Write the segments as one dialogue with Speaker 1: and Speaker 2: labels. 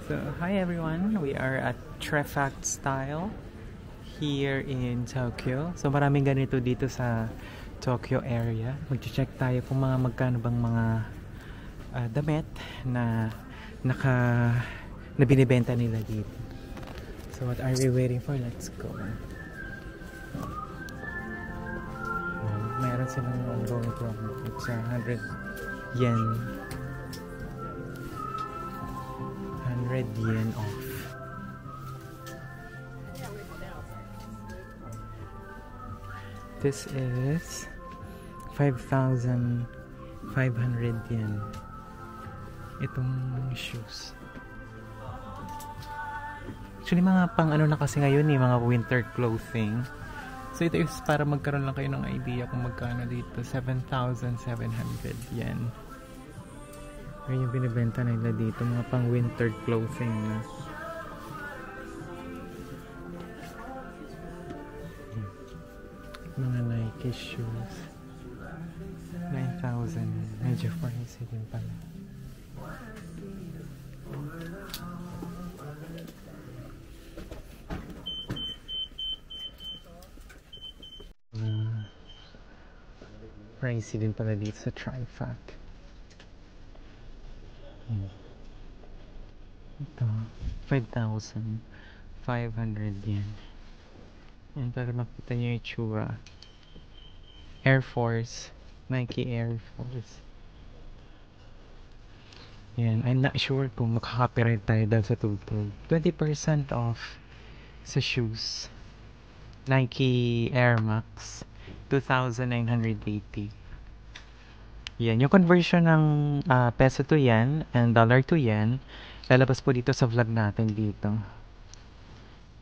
Speaker 1: So, hi everyone! We are at Trefact Style here in Tokyo. So, maraming ganito dito sa Tokyo area. Mag-check tayo kung magkano bang mga damit na na binibenta nila dito. So, what are we waiting for? Let's go. Meron silang ongoing promo. It's 100 yen. 100 yen off. This is 5,500 yen. Itong shoes. Actually, mga pang ano na kasi ngayon mga winter clothing. So ito is para magkaroon lang kayo ng idea kung magkano dito. 7,700 yen. Ayun yung binibenta nila dito, mga pang winter clothing na. Mga Nike shoes. 9,000. Medyo pricey din pala. Pricey din pala dito sa Trefact. Ito, 5,500 yen. Yan, para makita nyo yung itsura. Air Force. Nike Air Force. Yan, I'm not sure kung makaka-copyright tayo dahil sa tutog. 20% off sa shoes. Nike Air Max. 2,980. Yan, yung conversion ng peso to yen and dollar to yen, lalabas po dito sa vlog natin dito.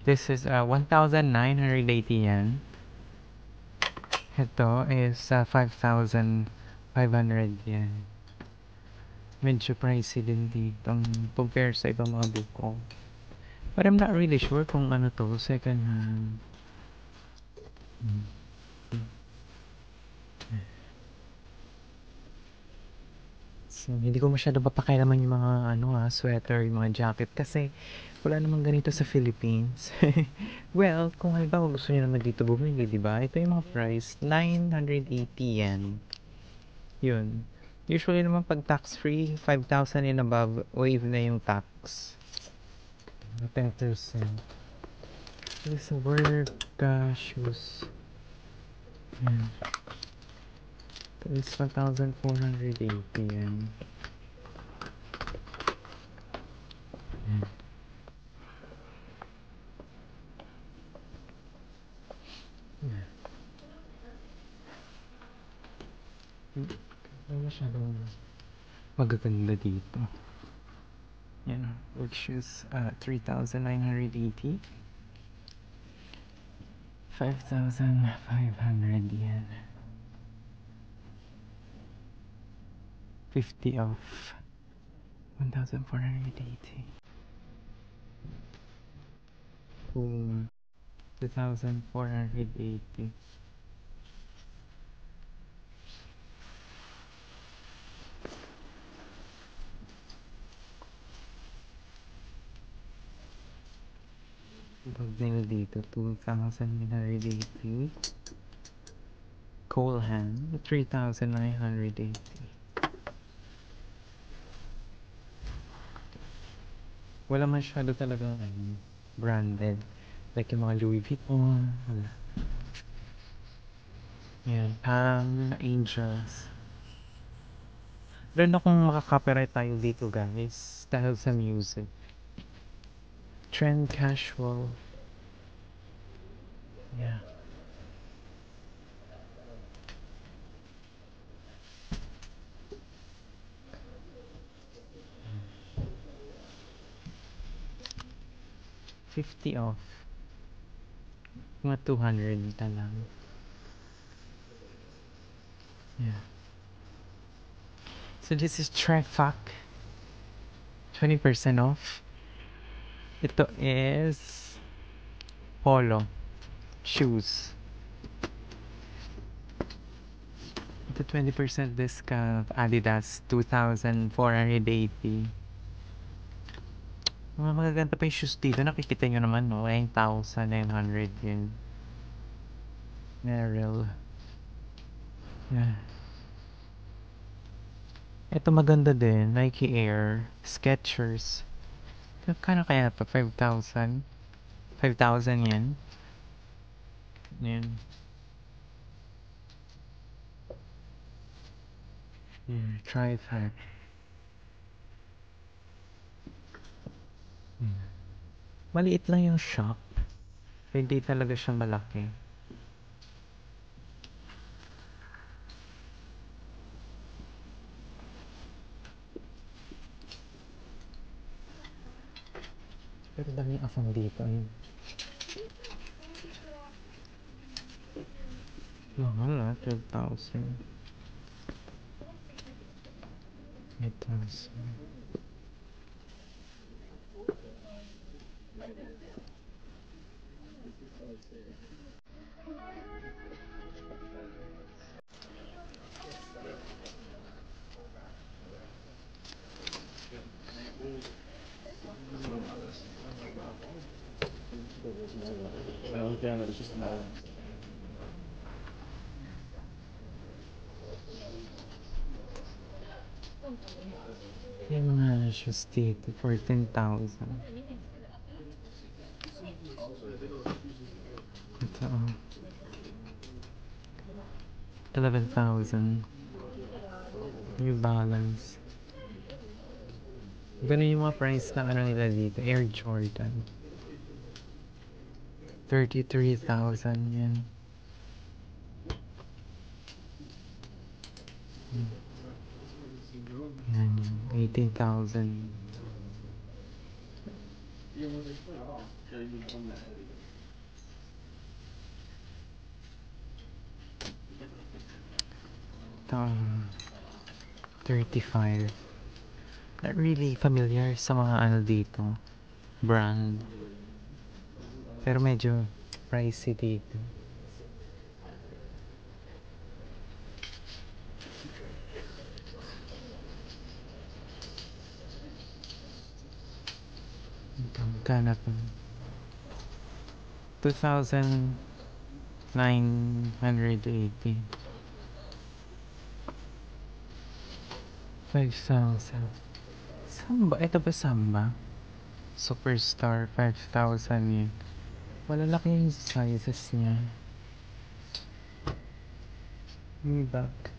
Speaker 1: This is 1,980 yen. Ito is 5,500 yen. Medyo pricey din dito compare sa ibang mga buko. But I'm not really sure kung ano to, second hand. So, hindi ko masyado papakialaman yung mga sweater, yung mga jacket kasi wala namang ganito sa Philippines. Well, kung halimbawa gusto niyo naman dito bumili, di ba? Ito yung mga price, 980 yen. Yun. Usually naman pag tax-free, 5,000 and above, wave na yung tax. 10%. This is work shoes. Yan. It's 1,480 yen. Masyadong magaganda dito. Yan, work shoes, 3,980. 5,500 yen. 50 off. 1,480. 2,480. Pag nila dito, 2,980. Cole Haan, 3,980. Wala masyado talagang branded. Like yung mga Louis Vuitton. Wala. Yan. Angels. Meron akong makaka-copyright tayo dito guys. Dahil sa music. Trend casual. Yeah. $50 off. Mga 200 na lang. Yeah. So this is Trefact. 20% off. Ito is Polo shoes. Ito 20% discount. Adidas 2,480. Mga magaganda pa yung shoes dito. Nakikita nyo naman, no? 9,900 yun. Merrell. Yeah. Ito maganda din. Nike Air. Skechers. Kano kaya pa? 5,000? 5,000 yan. Yan. Yeah, try that. Maliit lang yung shop. Hindi talaga siya malaki. Pero daming afang dito. Ayun. Mahal ah, 12,000. 8,000. Yung mga shoes dito, 14,000. Ito, 11,000. New Balance. Ganun yung mga price na ano nila dito. Air Jordan. 33,000 yan. Yan, 18,000. Ito, 35. Not really familiar sa mga ano dito. Brand. Pero medyo pricey dito. Magkano to? 2,980. 5,000. Samba? Ito ba Samba? Superstar, 5,000 yun. Malalaki yung sizes niya. Yung back.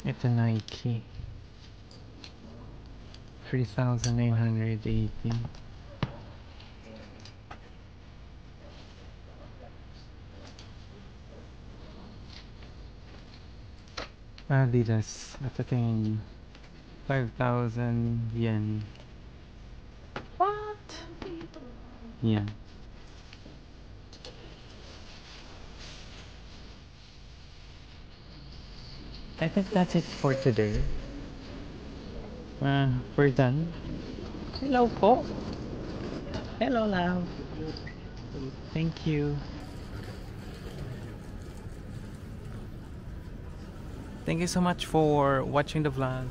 Speaker 1: Ito Nike. 3,980. Adidas. Ito tingin 5,000 yen. What? Yan. I think that's it for today. We're done. Hello po. Hello, love. Thank you. Thank you so much for watching the vlog.